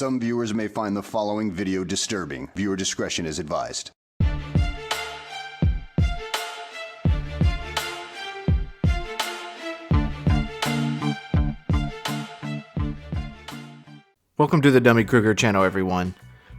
Some viewers may find the following video disturbing. Viewer discretion is advised. Welcome to the Dummy Kruger channel, everyone.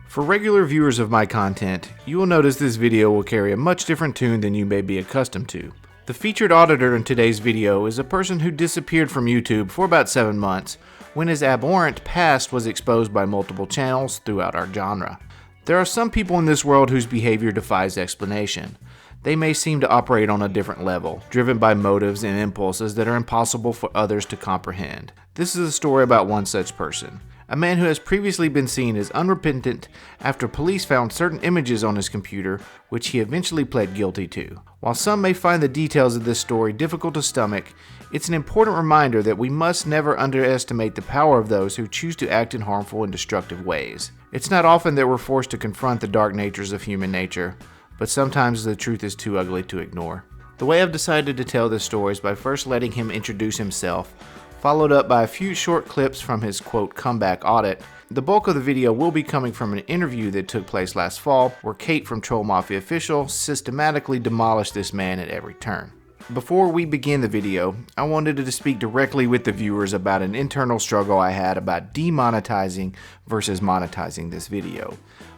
For regular viewers of my content, you will notice this video will carry a much different tune than you may be accustomed to. The featured auditor in today's video is a person who disappeared from YouTube for about 7 months when his abhorrent past was exposed by multiple channels throughout our genre. There are some people in this world whose behavior defies explanation. They may seem to operate on a different level, driven by motives and impulses that are impossible for others to comprehend. This is a story about one such person. A man who has previously been seen as unrepentant after police found certain images on his computer, which he eventually pled guilty to. While some may find the details of this story difficult to stomach, it's an important reminder that we must never underestimate the power of those who choose to act in harmful and destructive ways. It's not often that we're forced to confront the dark natures of human nature, but sometimes the truth is too ugly to ignore. The way I've decided to tell this story is by first letting him introduce himself, followed up by a few short clips from his quote comeback audit. The bulk of the video will be coming from an interview that took place last fall, where Kate from Troll Mafia Official systematically demolished this man at every turn. Before we begin the video, I wanted to speak directly with the viewers about an internal struggle I had about demonetizing versus monetizing this video.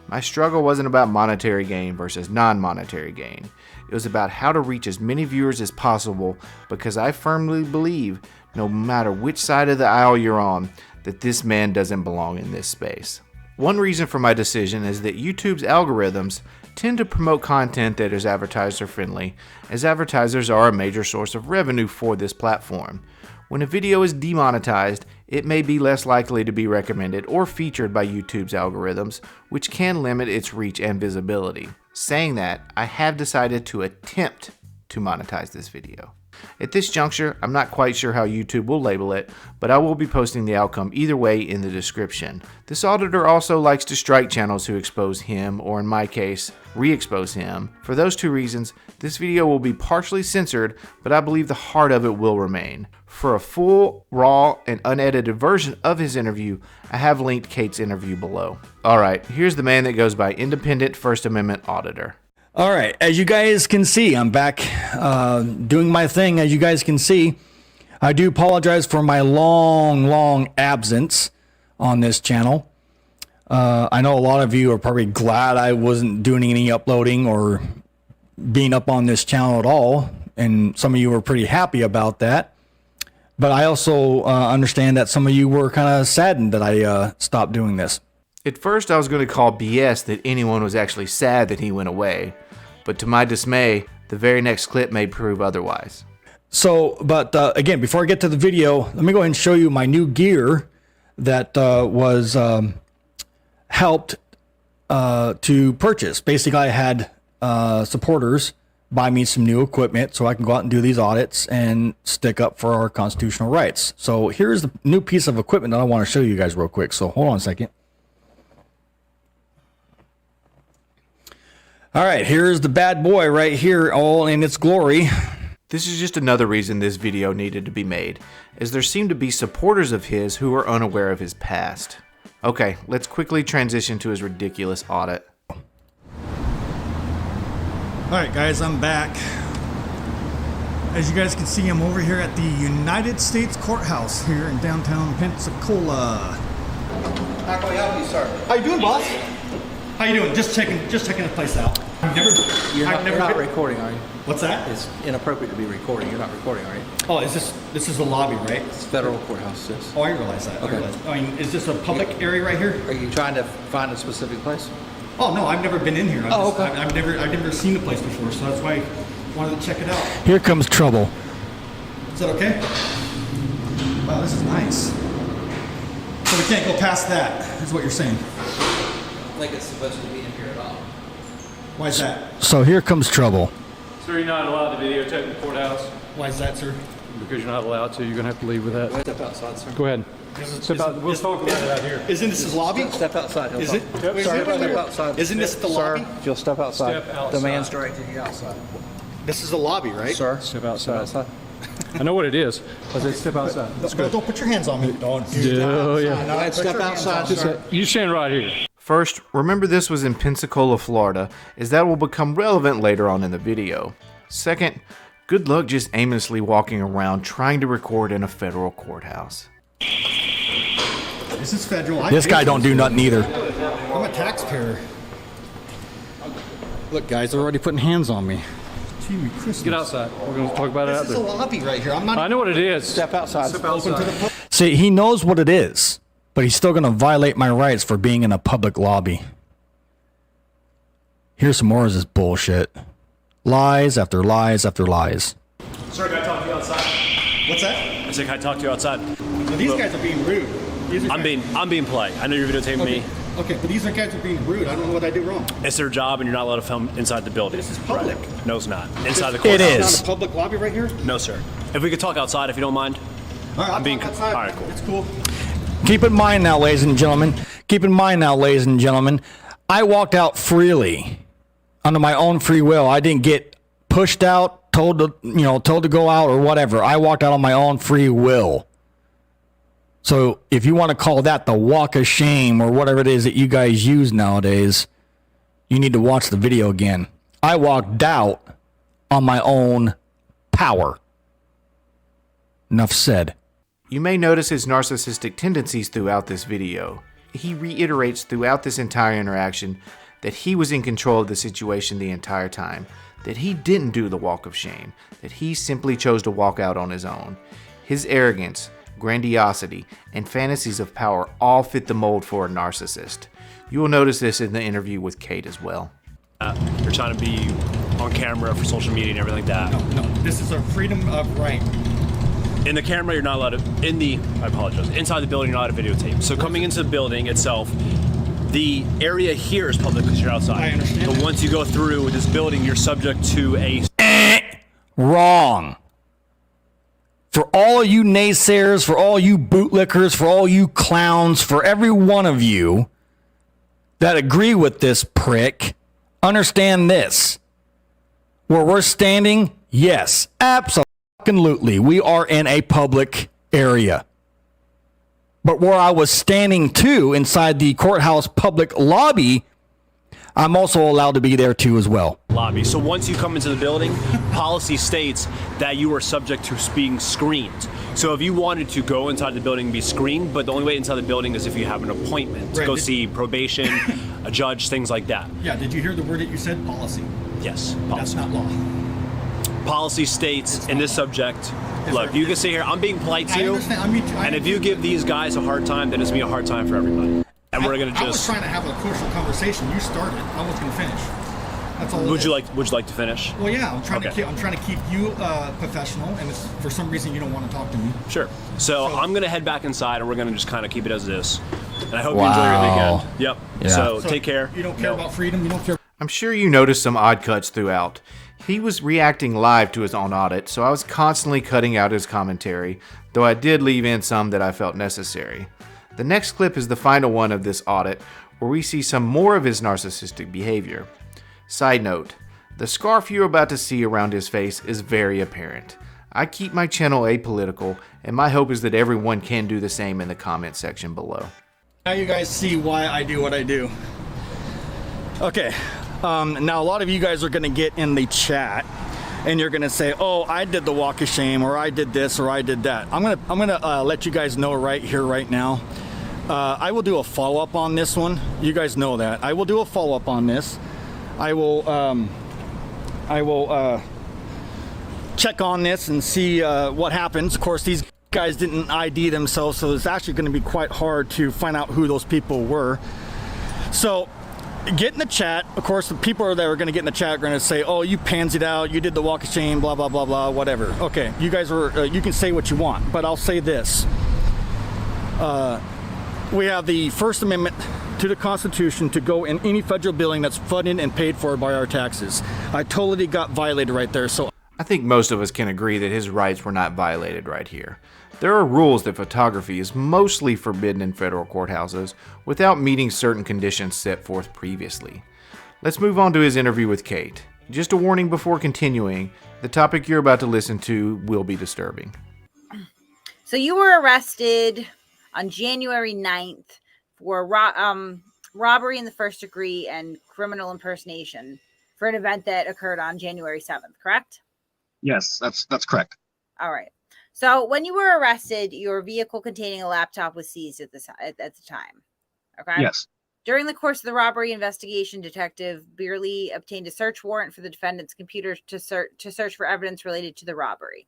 My struggle wasn't about monetary gain versus non-monetary gain. It was about how to reach as many viewers as possible, because I firmly believe, no matter which side of the aisle you're on, that this man doesn't belong in this space. One reason for my decision is that YouTube's algorithms tend to promote content that is advertiser friendly, as advertisers are a major source of revenue for this platform. When a video is demonetized, it may be less likely to be recommended or featured by YouTube's algorithms, which can limit its reach and visibility. Saying that, I have decided to attempt to monetize this video. At this juncture, I'm not quite sure how YouTube will label it, but I will be posting the outcome either way in the description. This auditor also likes to strike channels who expose him, or in my case, re-expose him. For those two reasons, this video will be partially censored, but I believe the heart of it will remain. For a full, raw, and unedited version of his interview, I have linked Kate's interview below. Alright, here's the man that goes by Independent First Amendment Auditor. All right, as you guys can see, I'm back doing my thing. As you guys can see, I do apologize for my long absence on this channel. I know a lot of you are probably glad I wasn't doing any uploading or being up on this channel at all, and some of you were pretty happy about that. But I also understand that some of you were kind of saddened that I stopped doing this. At first, I was going to call BS that anyone was actually sad that he went away, but to my dismay, the very next clip may prove otherwise. So, but again, before I get to the video, let me go ahead and show you my new gear that was helped to purchase. Basically, I had supporters buy me some new equipment so I can go out and do these audits and stick up for our constitutional rights. So here's the new piece of equipment that I want to show you guys real quick. So hold on a second. All right, here's the bad boy right here, all in its glory. This is just another reason this video needed to be made, as there seem to be supporters of his who are unaware of his past. Okay, let's quickly transition to his ridiculous audit. All right, guys, I'm back. As you guys can see, I'm over here at the United States Courthouse here in downtown Pensacola. How can we help you, sir? How you doing, boss? How you doing? Just checking the place out. You're not recording, are you? What's that? It's inappropriate to be recording. You're not recording, are you? Oh, this is the lobby, right? It's federal courthouse, yes. Oh, I realize that. Okay. I mean, is this a public area right here? Are you trying to find a specific place? Oh no, I've never been in here. Okay. I've never seen the place before, so that's why I wanted to check it out. Here comes trouble. Is that okay? Wow, this is nice. So we can't go past that, is what you're saying. I don't think it's supposed to be in here at all. Why is that? So here comes trouble. Sir, you're not allowed to videotape the courthouse. Why is that, sir? Because you're not allowed to. You're going to have to leave with that. Step outside, sir. Go ahead. Step out. We'll talk about it out here. Isn't this the lobby? Step outside. Is it? Sorry, step outside. Isn't this the Sir, lobby? if you'll step outside. Step outside. The man's directing you outside. This is the lobby, right? Sir, Step outside. Step outside. I know what it is. I said step outside. That's good. Don't put your hands on me. Don't do Oh, yeah. Go ahead, step outside, sir. You stand right here. First, remember this was in Pensacola, Florida, as that will become relevant later on in the video. Second, good luck just aimlessly walking around trying to record in a federal courthouse. This is federal. This guy don't do nothing either. I'm a taxpayer. Look, guys, they're already putting hands on me. Get outside. We're going to talk about it out This is a there. lobby right here. I'm not. I know what it is. Step outside. Step outside. See, he knows what it is, but he's still going to violate my rights for being in a public lobby. Here's some more of this bullshit. Lies after lies after lies. Sir, can I talk to you outside? What's that? I said, can I talk to you outside? Well, these guys are being rude. I'm being polite. I know you're videotaping me. Okay, but these guys are being rude. I don't know what I did wrong. It's their job, and you're not allowed to film inside the building. This is public. No, it's not. Inside the It courthouse. is. Not a public lobby right here? No, sir. If we could talk outside, if you don't mind. All right, I'm being. outside. All right, cool. It's cool. Keep in mind now, ladies and gentlemen. Keep in mind now, ladies and gentlemen. I walked out freely, under my own free will. I didn't get pushed out, told to go out or whatever. I walked out on my own free will. So if you want to call that the walk of shame or whatever it is that you guys use nowadays, you need to watch the video again. I walked out on my own power. Enough said. You may notice his narcissistic tendencies throughout this video. He reiterates throughout this entire interaction that he was in control of the situation the entire time, that he didn't do the walk of shame, that he simply chose to walk out on his own. His arrogance, grandiosity, and fantasies of power all fit the mold for a narcissist. You will notice this in the interview with Kate as well. You're trying to be on camera for social media and everything like that. No, this is a freedom of right. In the camera, you're not allowed to. I apologize. Inside the building, you're not allowed to videotape. So coming into the building itself, the area here is public because you're outside. I understand But that. once you go through this building, you're subject to a. Wrong. For all you naysayers, for all you bootlickers, for all you clowns, for every one of you that agree with this prick, understand this. Where we're standing, yes, absolutely, we are in a public area. But where I was standing too, inside the courthouse public lobby, I'm also allowed to be there too as well. Lobby. So once you come into the building, policy states that you are subject to being screened. So if you wanted to go inside the building and be screened, but the only way inside the building is if you have an appointment to go see probation, a judge, things like that. Yeah, did you hear the word that you said? Policy. Yes, That's policy. not law. Policy states in this subject, look, you can sit here, I'm being polite to I you, understand. and if you give these guys a hard time, then it's going to be a hard time for everybody. And we're going to I was just... trying to have a crucial conversation. You started. I was going to finish. That's all. Would you like to finish? Well, yeah. I'm trying Okay. to keep you professional, and it's, for some reason you don't want to talk to me. Sure. So I'm going to head back inside, and we're going to just kind of keep it as is. And I hope you enjoy your weekend. Yep. Yeah. So take care. You don't care about freedom. You don't care. I'm sure you noticed some odd cuts throughout. He was reacting live to his own audit, so I was constantly cutting out his commentary, though I did leave in some that I felt necessary. The next clip is the final one of this audit, where we see some more of his narcissistic behavior. Side note, the scarf you're about to see around his face is very apparent. I keep my channel apolitical, and my hope is that everyone can do the same in the comment section below. Now you guys see why I do what I do. Okay, now a lot of you guys are gonna get in the chat, and you're gonna say, "Oh, I did the walk of shame, or I did this, or I did that." I'm gonna let you guys know right here, right now. I will do a follow-up on this one. You guys know that. I will do a follow-up on this. I will check on this and see what happens. Of course, these guys didn't ID themselves, so it's actually going to be quite hard to find out who those people were. So get in the chat. Of course, the people that are going to get in the chat are going to say, "Oh, you pansied out, you did the walk of shame, blah blah blah blah, whatever." Okay, you guys are you can say what you want, but I'll say this. We have the First Amendment to the Constitution to go in any federal building that's funded and paid for by our taxes. I totally got violated right there. So I think most of us can agree that his rights were not violated right here. There are rules that photography is mostly forbidden in federal courthouses without meeting certain conditions set forth previously. Let's move on to his interview with Kate. Just a warning before continuing, the topic you're about to listen to will be disturbing. So you were arrested on January 9th for robbery in the first degree and criminal impersonation for an event that occurred on January 7th, correct? Yes, that's correct. All right. So when you were arrested, your vehicle containing a laptop was seized at the time. Okay. Yes. During the course of the robbery investigation, Detective Beerley obtained a search warrant for the defendant's computer to search for evidence related to the robbery.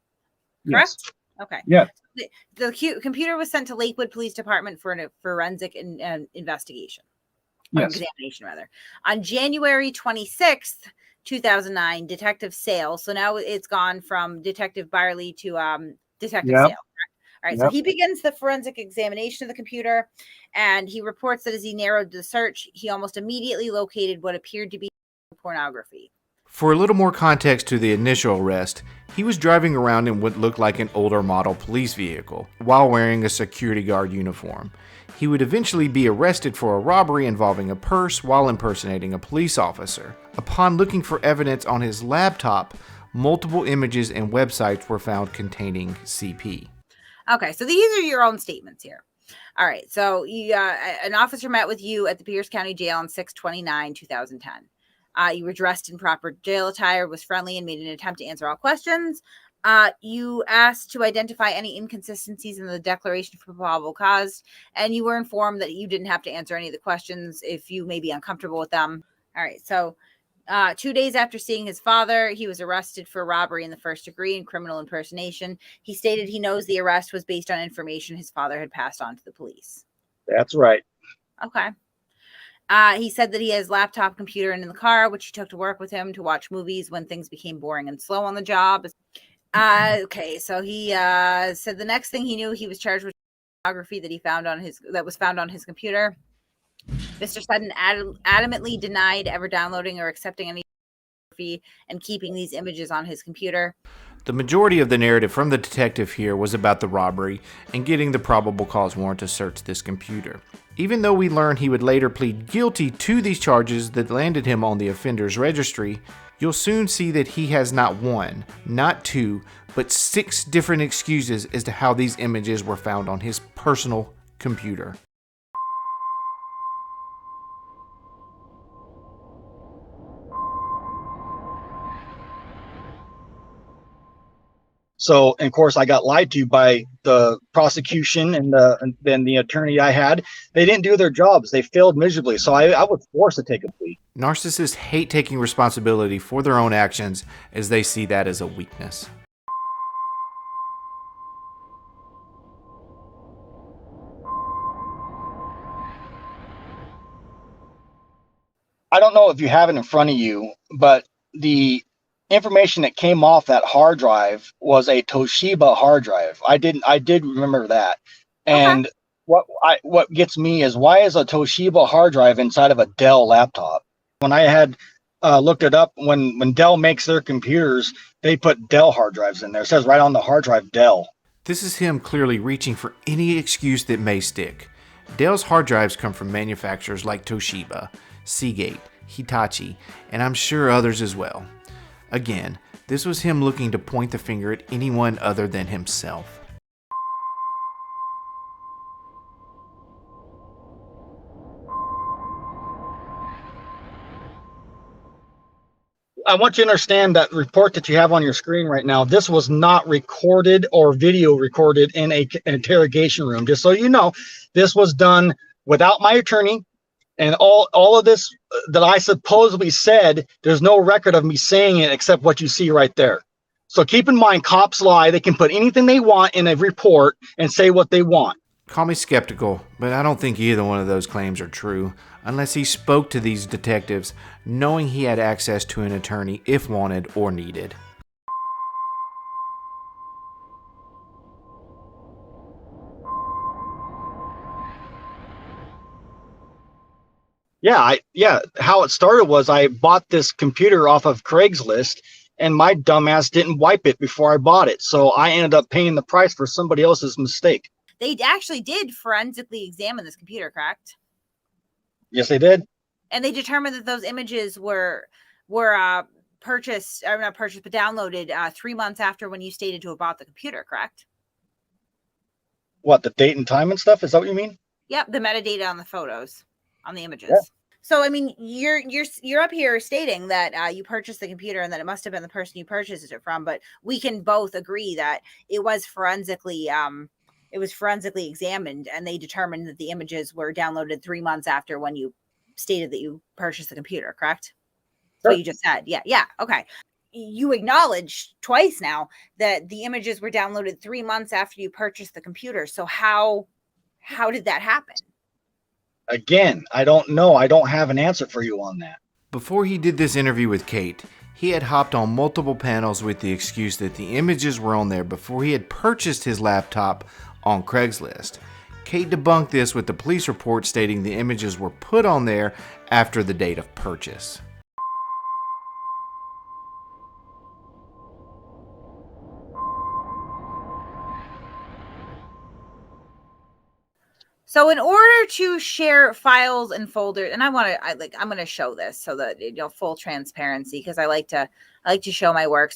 Correct? Yes. Okay. Yeah. The computer was sent to Lakewood Police Department for a forensic investigation. Yes. Examination, rather. On January 26th, 2009, Detective Sale. So now it's gone from Detective Byerly to Detective Sale. All right, so he begins the forensic examination of the computer, and he reports that as he narrowed the search, he almost immediately located what appeared to be pornography. For a little more context to the initial arrest, he was driving around in what looked like an older model police vehicle while wearing a security guard uniform. He would eventually be arrested for a robbery involving a purse while impersonating a police officer. Upon looking for evidence on his laptop, multiple images and websites were found containing CP. Okay, so these are your own statements here. All right, so an officer met with you at the Pierce County Jail on 6/29/2010. You were dressed in proper jail attire, was friendly, and made an attempt to answer all questions. You asked to identify any inconsistencies in the declaration for probable cause, and you were informed that you didn't have to answer any of the questions if you may be uncomfortable with them. All right, so 2 days after seeing his father, he was arrested for robbery in the first degree and criminal impersonation. He stated he knows the arrest was based on information his father had passed on to the police. That's right. Okay. He said that he has laptop, computer, and in the car, which he took to work with him to watch movies when things became boring and slow on the job. Okay, so he said the next thing he knew, he was charged with pornography that was found on his computer. Mr. Sutton adamantly denied ever downloading or accepting any pornography and keeping these images on his computer. The majority of the narrative from the detective here was about the robbery and getting the probable cause warrant to search this computer. Even though we learned he would later plead guilty to these charges that landed him on the offender's registry, you'll soon see that he has not one, not two, but 6 different excuses as to how these images were found on his personal computer. So, and of course, I got lied to by the prosecution and then the attorney I had. They didn't do their jobs. They failed miserably. So I was forced to take a plea. Narcissists hate taking responsibility for their own actions as they see that as a weakness. I don't know if you have it in front of you, but the information that came off that hard drive was a Toshiba hard drive. I did remember that. And what gets me is, why is a Toshiba hard drive inside of a Dell laptop? When I had looked it up, when Dell makes their computers, they put Dell hard drives in there. It says right on the hard drive, Dell. This is him clearly reaching for any excuse that may stick. Dell's hard drives come from manufacturers like Toshiba, Seagate, Hitachi, and I'm sure others as well. Again, this was him looking to point the finger at anyone other than himself. I want you to understand that report that you have on your screen right now, this was not recorded or video recorded in an interrogation room. Just so you know, this was done without my attorney, and all of this that I supposedly said, there's no record of me saying it except what you see right there. So keep in mind, cops lie. They can put anything they want in a report and say what they want. Call me skeptical, but I don't think either one of those claims are true, unless he spoke to these detectives knowing he had access to an attorney if wanted or needed. Yeah, how it started was I bought this computer off of Craigslist, and my dumbass didn't wipe it before I bought it. So I ended up paying the price for somebody else's mistake. They actually did forensically examine this computer, correct? Yes, they did. And they determined that those images were purchased, or not purchased, but downloaded 3 months after when you stated to have bought the computer, correct? What, the date and time and stuff? Is that what you mean? Yep, the metadata on the photos, on the images. Yeah. So I mean, you're up here stating that you purchased the computer and that it must have been the person you purchased it from, but we can both agree that it was forensically examined, and they determined that the images were downloaded 3 months after when you stated that you purchased the computer, correct? That's what you just said. Yeah. Okay. You acknowledged twice now that the images were downloaded 3 months after you purchased the computer. So how did that happen? Again, I don't know. I don't have an answer for you on that. Before he did this interview with Kate, he had hopped on multiple panels with the excuse that the images were on there before he had purchased his laptop on Craigslist. Kate debunked this with the police report stating the images were put on there after the date of purchase. So in order to share files and folders, and I'm going to show this so that full transparency, because I like to show my work.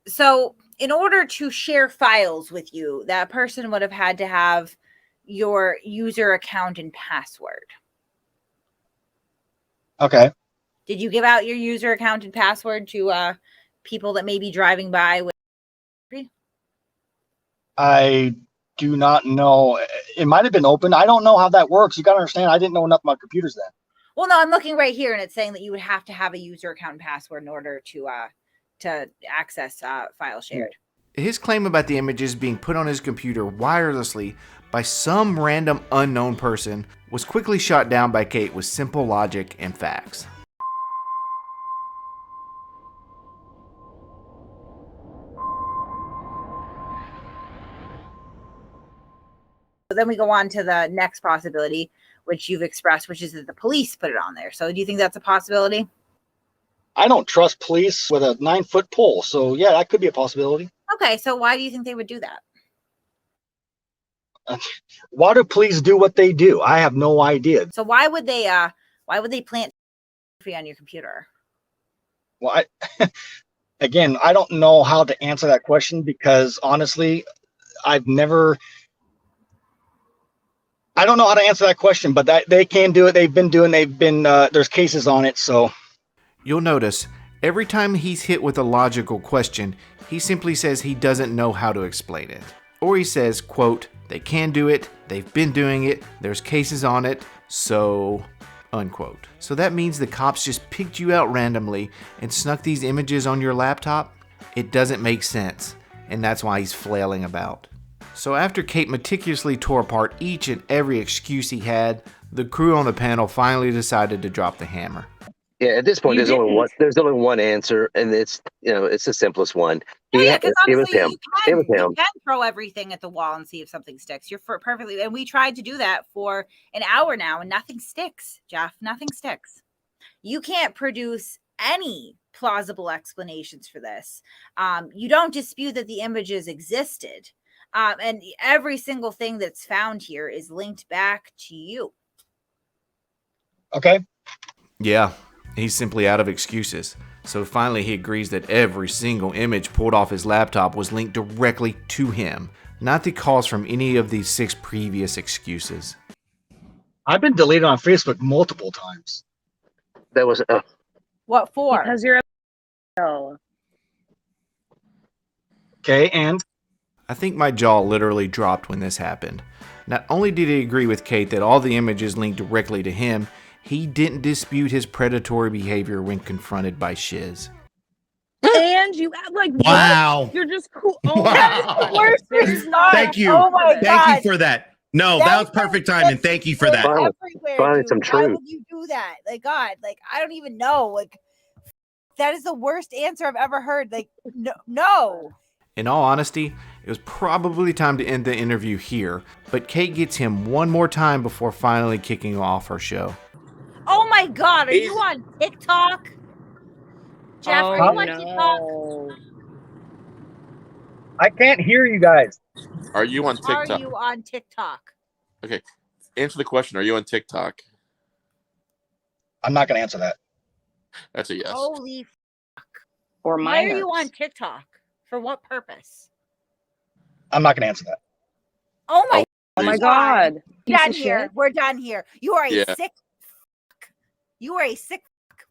So in order to share files with you, that person would have had to have your user account and password. Okay. Did you give out your user account and password to people that may be driving by with? I do not know. It might have been open. I don't know how that works. You got to understand, I didn't know enough about computers then. Well, no, I'm looking right here, and it's saying that you would have to have a user account and password in order to access file shared. His claim about the images being put on his computer wirelessly by some random unknown person was quickly shot down by Kate with simple logic and facts. Then we go on to the next possibility, which you've expressed, which is that the police put it on there. So do you think that's a possibility? I don't trust police with a 9-foot pole. So yeah, that could be a possibility. Okay, so why do you think they would do that? Why do police do what they do? I have no idea. So why would they plant on your computer? Well, again, I don't know how to answer that question because honestly, I don't know how to answer that question, but that they can do it. They've been there's cases on it. So You'll notice every time he's hit with a logical question, he simply says he doesn't know how to explain it. Or he says, quote, they can do it, they've been doing it, there's cases on it, so, unquote. So that means the cops just picked you out randomly and snuck these images on your laptop? It doesn't make sense, and that's why he's flailing about. So after Kate meticulously tore apart each and every excuse he had, the crew on the panel finally decided to drop the hammer. Yeah, at this point, there's only one answer, and it's the simplest one. Yeah, because it was honestly, him. you can throw everything at the wall and see if something sticks. You're perfectly, and we tried to do that for an hour now, and nothing sticks, Jeff. Nothing sticks. You can't produce any plausible explanations for this. You don't dispute that the images existed, and every single thing that's found here is linked back to you. okay. Yeah, he's simply out of excuses. So finally he agrees that every single image pulled off his laptop was linked directly to him, not the calls from any of these 6 previous excuses. I've been deleted on Facebook multiple times. That was What for? Because you're a Okay, and I think my jaw literally dropped when this happened. Not only did he agree with Kate that all the images linked directly to him, he didn't dispute his predatory behavior when confronted by Shiz. and you act like Wow. what? You're just cool. Oh Wow. my God. Worst response. Thank you. Oh my Thank God. you for that. No, that was perfect timing. Thank you for that. Everywhere, Find dude. some Why truth. would you do that? Like, God, like, I don't even know. Like, that is the worst answer I've ever heard. Like, no. In all honesty, it was probably time to end the interview here, but Kate gets him one more time before finally kicking off her show. Oh my God, are you on TikTok? Jeff, are you on TikTok? no. I can't hear you guys. Are you on TikTok? Are you on TikTok? Okay. Answer the question. Are you on TikTok? I'm not going to answer that. That's a yes. Holy fuck. Or Why minors. are you on TikTok? For what purpose? I'm not going to answer that. Oh my! Oh my God! Piece Done of here. shit. We're done here. You are a Yeah. sick. You are a sick.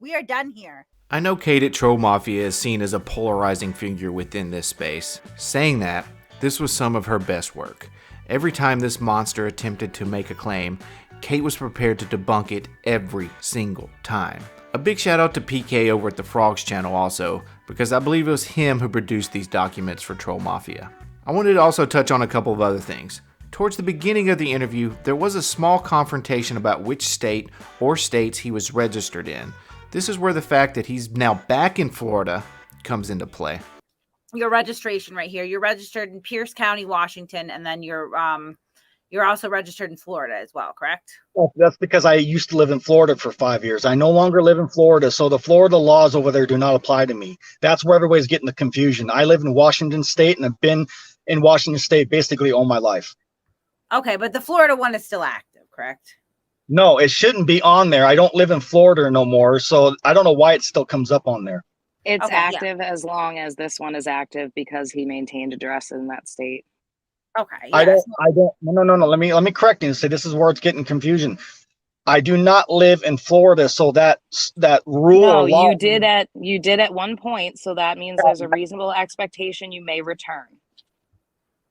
We are done here. I know Kate at Troll Mafia is seen as a polarizing figure within this space. Saying that, this was some of her best work. Every time this monster attempted to make a claim, Kate was prepared to debunk it every single time. A big shout out to PK over at the Frogs channel also, because I believe it was him who produced these documents for Troll Mafia. I wanted to also touch on a couple of other things. Towards the beginning of the interview, there was a small confrontation about which state or states he was registered in. This is where the fact that he's now back in Florida comes into play. Your registration right here. You're registered in Pierce County, Washington, and then you're also registered in Florida as well, correct? Well, that's because I used to live in Florida for 5 years. I no longer live in Florida, so the Florida laws over there do not apply to me. That's where everybody's getting the confusion. I live in Washington State, and I've been in Washington State basically all my life. Okay, but the Florida one is still active, correct? No, it shouldn't be on there. I don't live in Florida no more, so I don't know why it still comes up on there. It's Okay, yeah. active as long as this one is active because he maintained address in that state. Okay. I yes. don't. No. Let me correct you and say this is where it's getting confusion. I do not live in Florida, so that rule. No, or law, you did at one point, so that means there's a reasonable expectation you may return.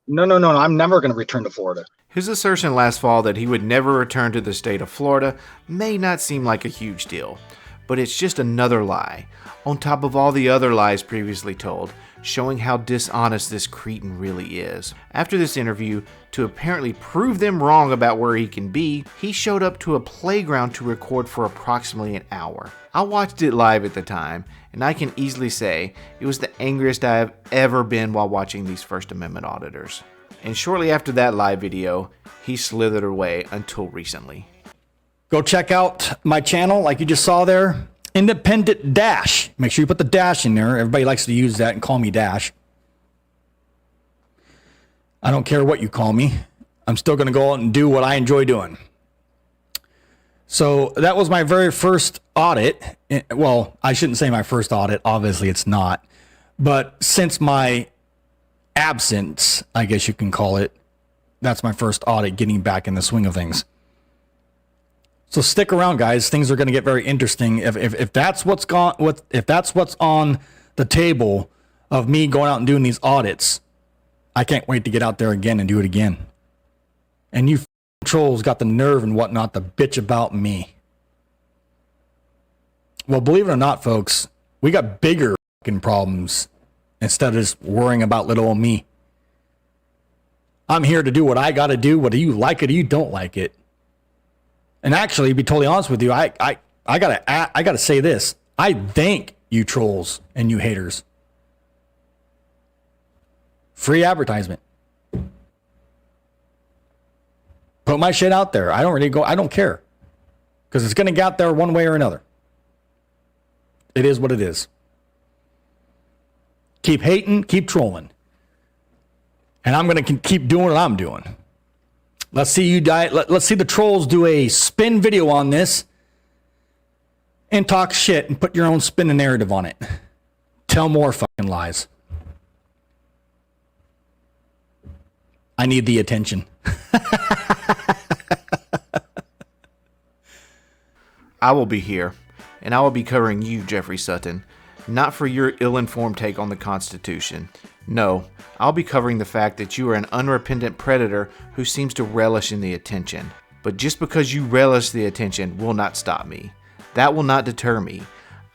No. I'm never going to return to Florida. His assertion last fall that he would never return to the state of Florida may not seem like a huge deal, but it's just another lie, on top of all the other lies previously told, showing how dishonest this cretin really is. After this interview, to apparently prove them wrong about where he can be, he showed up to a playground to record for approximately an hour. I watched it live at the time, and I can easily say it was the angriest I have ever been while watching these First Amendment auditors. And shortly after that live video, he slithered away until recently. Go check out my channel, like you just saw there. Independent Dash. Make sure you put the dash in there. Everybody likes to use that and call me Dash. I don't care what you call me. I'm still going to go out and do what I enjoy doing. So that was my very first audit. Well, I shouldn't say my first audit. Obviously, it's not. But since my absence, I guess you can call it, that's my first audit getting back in the swing of things. So stick around, guys. Things are going to get very interesting. If that's what's on the table of me going out and doing these audits, I can't wait to get out there again and do it again. And you trolls got the nerve and whatnot to bitch about me. Well, believe it or not, folks, we got bigger fucking problems instead of just worrying about little old me. I'm here to do what I got to do, whether you like it or you don't like it. And actually, to be totally honest with you, I gotta say this. I thank you trolls and you haters. Free advertisement. Put my shit out there. I don't care. Because it's gonna get out there one way or another. It is what it is. Keep hating, keep trolling. And I'm going to keep doing what I'm doing. Let's see let's see the trolls do a spin video on this and talk shit and put your own spin and narrative on it. Tell more fucking lies. I need the attention. I will be here, and I will be covering you, Jeffrey Sutton, not for your ill-informed take on the Constitution. No, I'll be covering the fact that you are an unrepentant predator who seems to relish in the attention. But just because you relish the attention will not stop me. That will not deter me.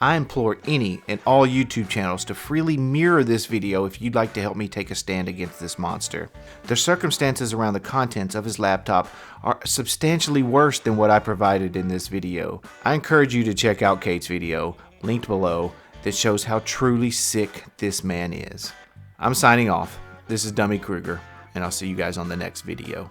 I implore any and all YouTube channels to freely mirror this video if you'd like to help me take a stand against this monster. The circumstances around the contents of his laptop are substantially worse than what I provided in this video. I encourage you to check out Kate's video, linked below, that shows how truly sick this man is. I'm signing off. This is Dummy Kruger, and I'll see you guys on the next video.